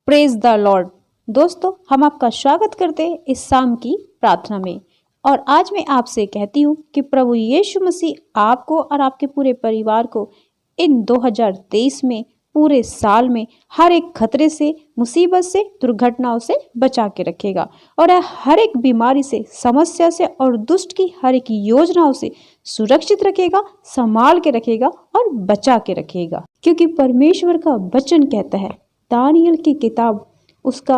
Praise the Lord. दोस्तों, हम आपका स्वागत करते हैं इस शाम की प्रार्थना में। और आज मैं आपसे कहती हूँ कि प्रभु यीशु मसीह आपको और आपके पूरे परिवार को इन 2023 में पूरे साल में हर एक खतरे से, मुसीबत से, दुर्घटनाओं से बचा के रखेगा और हर एक बीमारी से, समस्या से और दुष्ट की हर एक योजनाओं से सुरक्षित रखेगा, संभाल के रखेगा और बचा के रखेगा। क्योंकि परमेश्वर का वचन कहता है, दानियल की किताब उसका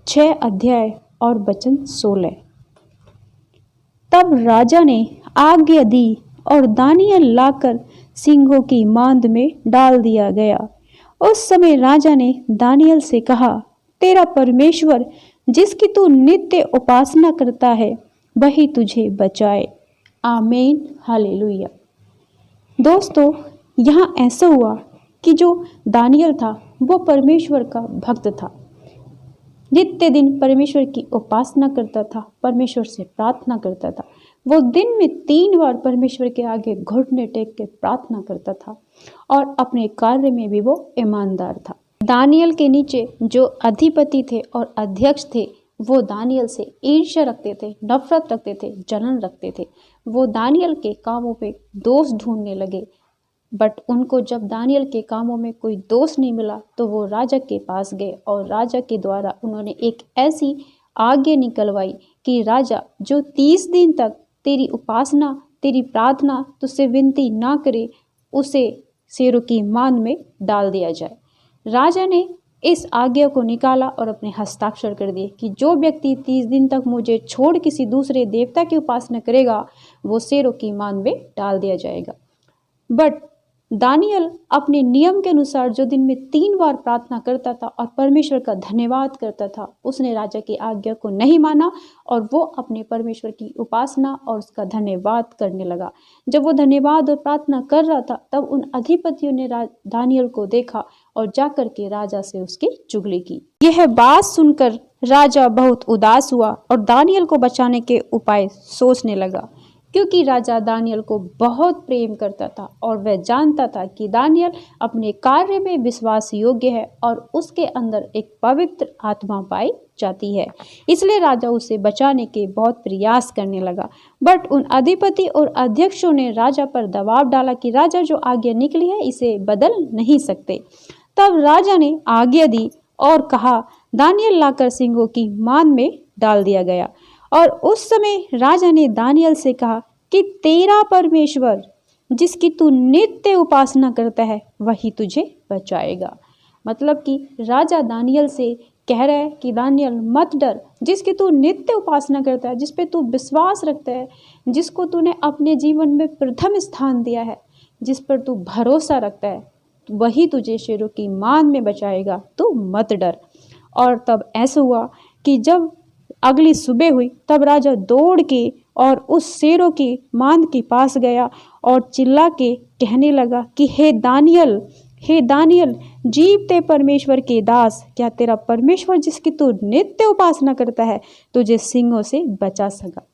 6 अध्याय और वचन 16। तब राजा ने आज्ञा दी और दानियल लाकर सिंहों की मांद में डाल दिया गया। उस समय राजा ने दानियल से कहा, तेरा परमेश्वर जिसकी तू नित्य उपासना करता है वही तुझे बचाए। आमीन, हालेलुया। दोस्तों, यहाँ ऐसा हुआ कि जो दानियल था वो परमेश्वर का भक्त था। नित्य दिन परमेश्वर की उपासना करता था, परमेश्वर से प्रार्थना करता था। वो दिन में 3 बार परमेश्वर के आगे घुटने टेक के प्रार्थना करता था और अपने कार्य में भी वो ईमानदार था। दानियल के नीचे जो अधिपति थे और अध्यक्ष थे वो दानियल से ईर्ष्या रखते थे, नफरत रखते थे, जलन रखते थे। वो दानियल के कामों पे दोष ढूंढने लगे, बट उनको जब दानियल के कामों में कोई दोष नहीं मिला तो वो राजा के पास गए और राजा के द्वारा उन्होंने एक ऐसी आज्ञा निकलवाई कि राजा, जो 30 दिन तक तेरी उपासना, तेरी प्रार्थना, तुझसे विनती ना करे, उसे शेरों की मांद में डाल दिया जाए। राजा ने इस आज्ञा को निकाला और अपने हस्ताक्षर कर दिए कि जो व्यक्ति 30 दिन तक मुझे छोड़ किसी दूसरे देवता की उपासना करेगा वो शेरों की मांद में डाल दिया जाएगा। बट दानियल अपने नियम के अनुसार जो दिन में 3 बार प्रार्थना करता था और परमेश्वर का धन्यवाद करता था, उसने राजा की आज्ञा को नहीं माना और वो अपने परमेश्वर की उपासना और उसका धन्यवाद करने लगा। जब वो धन्यवाद और प्रार्थना कर रहा था तब उन अधिपतियों ने दानियल को देखा और जाकर के राजा से उसकी चुगली की। यह बात सुनकर राजा बहुत उदास हुआ और दानियल को बचाने के उपाय सोचने लगा, क्योंकि राजा दानियल को बहुत प्रेम करता था और वह जानता था कि दानियल अपने कार्य में विश्वास योग्य है और उसके अंदर एक पवित्र आत्मा पाई जाती है। इसलिए राजा उसे बचाने के बहुत प्रयास करने लगा। बट उन अधिपति और अध्यक्षों ने राजा पर दबाव डाला कि राजा, जो आज्ञा निकली है इसे बदल नहीं सकते। तब राजा ने आज्ञा दी और कहा, दानियल लाकर सिंहों की मांद में डाल दिया गया। और उस समय राजा ने दानियल से कहा कि तेरा परमेश्वर जिसकी तू नित्य उपासना करता है वही तुझे बचाएगा। मतलब कि राजा दानियल से कह रहा है कि दानियल मत डर, जिसकी तू नित्य उपासना करता है, जिस पे तू विश्वास रखता है, जिसको तूने अपने जीवन में प्रथम स्थान दिया है, जिस पर तू भरोसा रखता है, वही तुझे शेरों की मांद में बचाएगा, तू मत डर। और तब ऐसा हुआ कि जब अगली सुबह हुई तब राजा दौड़ के और उस शेरों की मांद के पास गया और चिल्ला के कहने लगा कि हे दानियल, जीवते परमेश्वर के दास, क्या तेरा परमेश्वर जिसकी तू नित्य उपासना करता है तुझे सिंहों से बचा सका।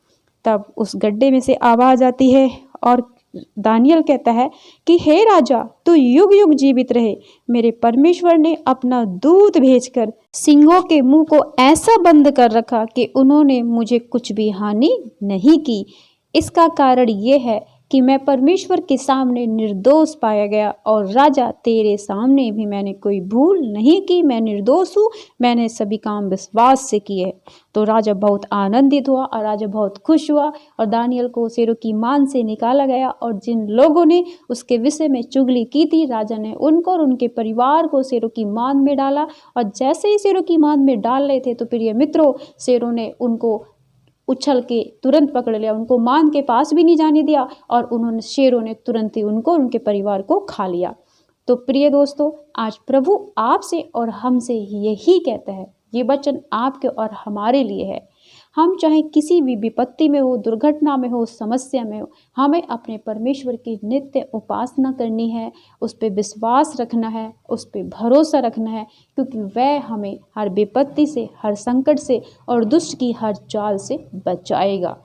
तब उस गड्ढे में से आवाज आती है और दानियल कहता है कि हे राजा, तू युग युग जीवित रहे। मेरे परमेश्वर ने अपना दूत भेजकर सिंहों के मुंह को ऐसा बंद कर रखा कि उन्होंने मुझे कुछ भी हानि नहीं की। इसका कारण ये है कि मैं परमेश्वर के सामने निर्दोष पाया गया और राजा, तेरे सामने भी मैंने कोई भूल नहीं की। मैं निर्दोष हूँ, मैंने सभी काम विश्वास से किए। तो राजा बहुत आनंदित हुआ और राजा बहुत खुश हुआ और दानियल को शेरों की मांद से निकाला गया। और जिन लोगों ने उसके विषय में चुगली की थी, राजा ने उनको और उनके परिवार को शेरों की मांद में डाला। और जैसे ही शेरों की मांद में डाल रहे थे तो प्रिय मित्रों, शेरों ने उनको उछल के तुरंत पकड़ लिया, उनको मांद के पास भी नहीं जाने दिया और शेरों ने तुरंत ही उनको और उनके परिवार को खा लिया। तो प्रिय दोस्तों, आज प्रभु आपसे और हमसे यही कहता है, ये वचन आपके और हमारे लिए है। हम चाहे किसी भी विपत्ति में हो, दुर्घटना में हो, समस्या में हो, हमें अपने परमेश्वर की नित्य उपासना करनी है, उस पर विश्वास रखना है, उस पर भरोसा रखना है, क्योंकि वह हमें हर विपत्ति से, हर संकट से और दुष्ट की हर चाल से बचाएगा।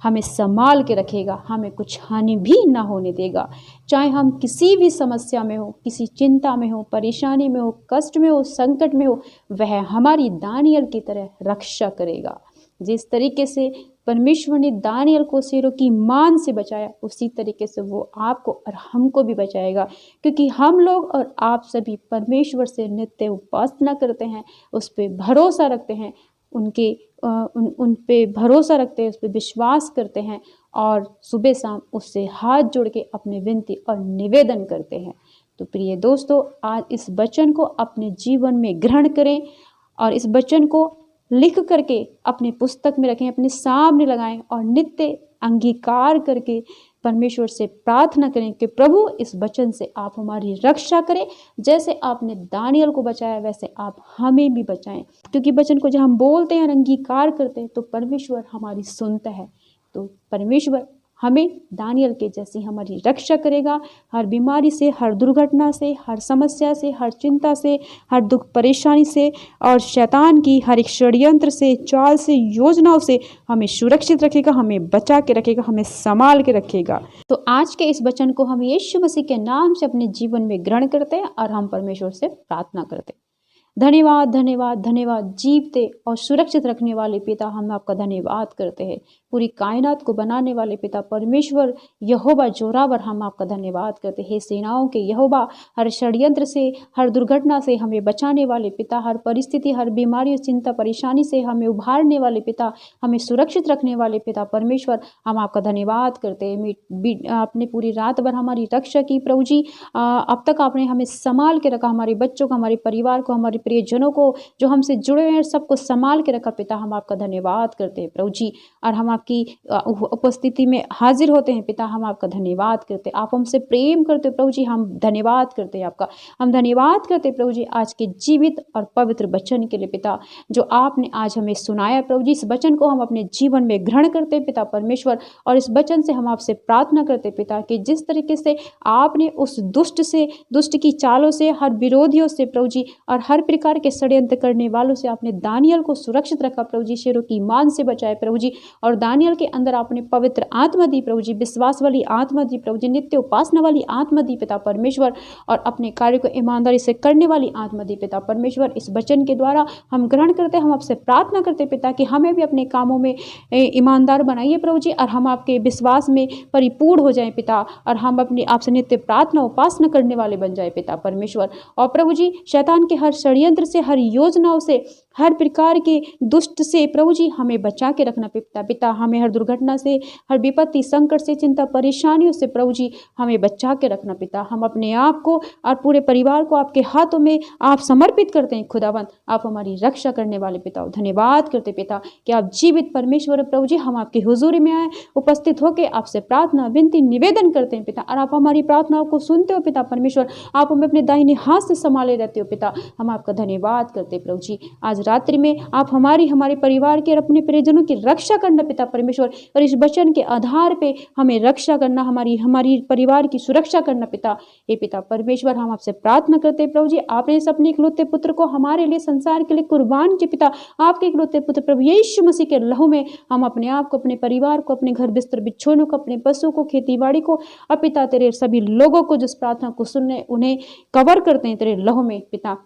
हमें संभाल के रखेगा, हमें कुछ हानि भी ना होने देगा। चाहे हम किसी भी समस्या में हो, किसी चिंता में हो, परेशानी में हो, कष्ट में हो, संकट में हो, वह हमारी दानियल की तरह रक्षा करेगा। जिस तरीके से परमेश्वर ने दानियल को शेरों की मान से बचाया, उसी तरीके से वो आपको और हमको भी बचाएगा, क्योंकि हम लोग और आप सभी परमेश्वर से नित्य उपासना करते हैं, उस पर भरोसा रखते हैं, उन पे भरोसा रखते हैं, उस पर विश्वास करते हैं और सुबह शाम उससे हाथ जोड़ के अपने विनती और निवेदन करते हैं। तो प्रिय दोस्तों, आज इस वचन को अपने जीवन में ग्रहण करें और इस वचन को लिख करके अपने पुस्तक में रखें, अपने सामने लगाएं और नित्य अंगीकार करके परमेश्वर से प्रार्थना करें कि प्रभु इस वचन से आप हमारी रक्षा करें। जैसे आपने दानियल को बचाया वैसे आप हमें भी बचाएं, क्योंकि वचन को जब हम बोलते हैं और अंगीकार करते हैं तो परमेश्वर हमारी सुनता है। तो परमेश्वर हमें दानियल के जैसी हमारी रक्षा करेगा, हर बीमारी से, हर दुर्घटना से, हर समस्या से, हर चिंता से, हर दुख परेशानी से और शैतान की हर एक षड्यंत्र से, चाल से, योजनाओं से हमें सुरक्षित रखेगा, हमें बचा के रखेगा, हमें संभाल के रखेगा। तो आज के इस वचन को हम यीशु मसीह के नाम से अपने जीवन में ग्रहण करते हैं और हम परमेश्वर से प्रार्थना करते हैं। धन्यवाद, धन्यवाद, धन्यवाद। जीवते और सुरक्षित रखने वाले पिता, हम आपका धन्यवाद करते हैं। पूरी कायनात को बनाने वाले पिता परमेश्वर यहोवा जोरावर, हम आपका धन्यवाद करते हैं। सेनाओं के यहोवा, हर षड्यंत्र से, हर दुर्घटना से हमें बचाने वाले पिता, हर परिस्थिति, हर बीमारी, चिंता, परेशानी से हमें उभारने वाले पिता, हमें सुरक्षित रखने वाले पिता परमेश्वर, हम आपका धन्यवाद करते हैं। आपने पूरी रात भर हमारी रक्षा की प्रभु जी। अब तक आपने हमें संभाल के रखा, हमारे बच्चों को, हमारे परिवार को, हमारे प्रियजनों को जो हमसे जुड़े हुए हैं, सबको संभाल के रखा पिता, हम आपका धन्यवाद करते हैं प्रभु जी। और हम आपकी उपस्थिति में हाजिर होते हैं पिता, हम आपका धन्यवाद करते हैं। आप हमसे प्रेम करते प्रभु जी, हम धन्यवाद करते हैं आपका। हम धन्यवाद करते प्रभु जी आज के जीवित और पवित्र वचन के लिए पिता, जो आपने आज हमें सुनाया प्रभु जी। इस वचन को हम अपने जीवन में ग्रहण करते पिता परमेश्वर, और इस वचन से हम आपसे प्रार्थना करते पिता कि जिस तरीके से आपने उस दुष्ट की चालों से, हर विरोधियों से प्रभु जी, और हर प्रकार के षड्यंत्र करने वालों से आपने दानियल को सुरक्षित रखा प्रभु जी, शेरों की मान से बचाए प्रभु जी, और दानियल के अंदर आपने पवित्र आत्मा दी प्रभु जी, विश्वास वाली आत्मा दी प्रभु जी, नित्य उपासना वाली आत्मा दी पिता परमेश्वर, और अपने कार्य को ईमानदारी से करने वाली आत्मा दी पिता परमेश्वर। इस वचन के द्वारा हम ग्रहण करते, हम आपसे प्रार्थना करते पिता कि हमें भी अपने कामों में ईमानदार बनाइए प्रभु जी, और हम आपके विश्वास में परिपूर्ण हो जाए पिता, और हम अपनी आपसे नित्य प्रार्थना उपासना करने वाले बन जाए पिता परमेश्वर। और प्रभु जी, शैतान के हर षड्यंत्र से, हर योजनाओं से, हर प्रकार के दुष्ट से प्रभु जी हमें बचा के रखना पिता। हमें हर दुर्घटना से, हर विपत्ति, संकट से, चिंता, परेशानियों से प्रभु जी हमें बचा के रखना पिता। हम अपने आप को और पूरे परिवार को आपके हाथों में आप समर्पित करते हैं खुदावंद। आप हमारी रक्षा करने वाले पिता, धन्यवाद करते पिता कि आप जीवित परमेश्वर प्रभु जी, हम आपकी हुजूरी में आए, उपस्थित होकर आपसे प्रार्थना, विनती, निवेदन करते हैं पिता, और आप हमारी प्रार्थनाओं को सुनते हो पिता परमेश्वर। आप हमें अपने दाहिने हाथ से संभाले रहते हो पिता, हम आपका धन्यवाद करते प्रभु जी। आज रात्रि में आप हमारे परिवार के और अपने परिजनों की रक्षा करना पिता परमेश्वर, और इस वचन के आधार पे हमें रक्षा करना, हमारी परिवार की सुरक्षा करना पिता। हे पिता परमेश्वर, हम आपसे प्रार्थना करते प्रभु जी, आपने इस अपने इकलौते पुत्र को हमारे लिए, संसार के लिए कुर्बान किया पिता। आपके इकलौते पुत्र प्रभु यीशु मसीह के लहू में हम अपने आप को, अपने परिवार को, अपने घर बिस्तर बिछोनों को, अपने पशुओं को, खेती बाड़ी को, और पिता तेरे सभी लोगों को जिस प्रार्थना को सुनने उन्हें कवर करते हैं तेरे लहू में पिता।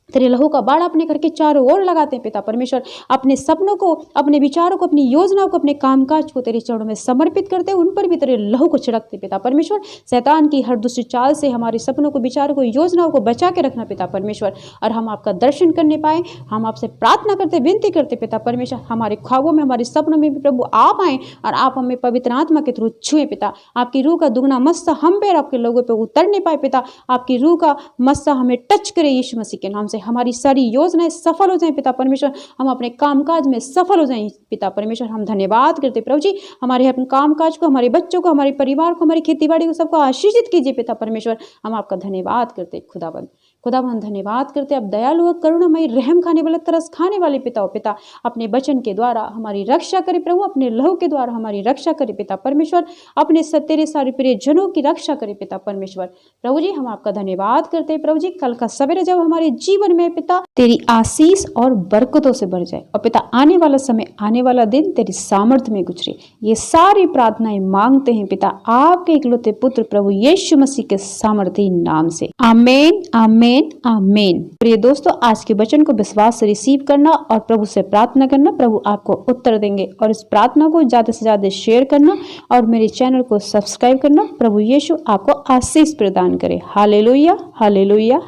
तेरे लहू का बाड़ा अपने घर के चारों ओर लगाते हैं पिता परमेश्वर। अपने सपनों को, अपने विचारों को, अपनी योजनाओं को, अपने कामकाज को तेरे चरणों में समर्पित करते हैं, उन पर भी तेरे लहू को छिड़कते पिता परमेश्वर। शैतान की हर दूसरी चाल से हमारे सपनों को, विचारों को, योजनाओं को बचा के रखना पिता परमेश्वर, और हम आपका दर्शन करने पाए। हम आपसे प्रार्थना करते, विनती करते पिता परमेश्वर, हमारे ख्वाबों में, हमारे सपनों में भी प्रभु आप आए और आप हमें पवित्र आत्मा के थ्रू छुए पिता। आपकी रूह का दुगना मस्सा हम पे, आपके लोगों पे उतरने पाए पिता। आपकी रूह का मस्सा हमें टच करे यीशु मसीह के नाम से। हमारी सारी योजनाएं सफल हो जाएं पिता परमेश्वर, हम अपने कामकाज में सफल हो जाएं पिता परमेश्वर। हम धन्यवाद करते प्रभु जी, हमारे अपने कामकाज को, हमारे बच्चों को, हमारे परिवार को, हमारी खेतीबाड़ी को, सबको आशीषित कीजिए पिता परमेश्वर। हम आपका धन्यवाद करते खुदाबंद। खुदा हम धन्यवाद करते अब दयालु और करुणामय रहम खाने वाले तरस खाने वाले पिता पिता अपने वचन के द्वारा हमारी रक्षा करे प्रभु, अपने लहू के द्वारा हमारी रक्षा करे पिता परमेश्वर, अपने तेरे सारे प्रिय जनों की रक्षा करे पिता परमेश्वर। प्रभु जी हम आपका धन्यवाद करते हैं प्रभु जी, कल का सवेरे जब हमारे जीवन में पिता तेरी आशीष और बरकतों से भर जाए और पिता आने वाला समय आने वाला दिन तेरी सामर्थ्य में गुजरे, ये सारी प्रार्थनाएं मांगते हैं पिता आपके इकलौते पुत्र प्रभु यीशु मसीह के सामर्थी नाम से, आमीन आमीन आमीन। प्रिय दोस्तों आज के वचन को विश्वास से रिसीव करना और प्रभु से प्रार्थना करना, प्रभु आपको उत्तर देंगे। और इस प्रार्थना को ज्यादा से ज्यादा शेयर करना और मेरे चैनल को सब्सक्राइब करना। प्रभु यीशु आपको आशीष प्रदान करे। Hallelujah hallelujah.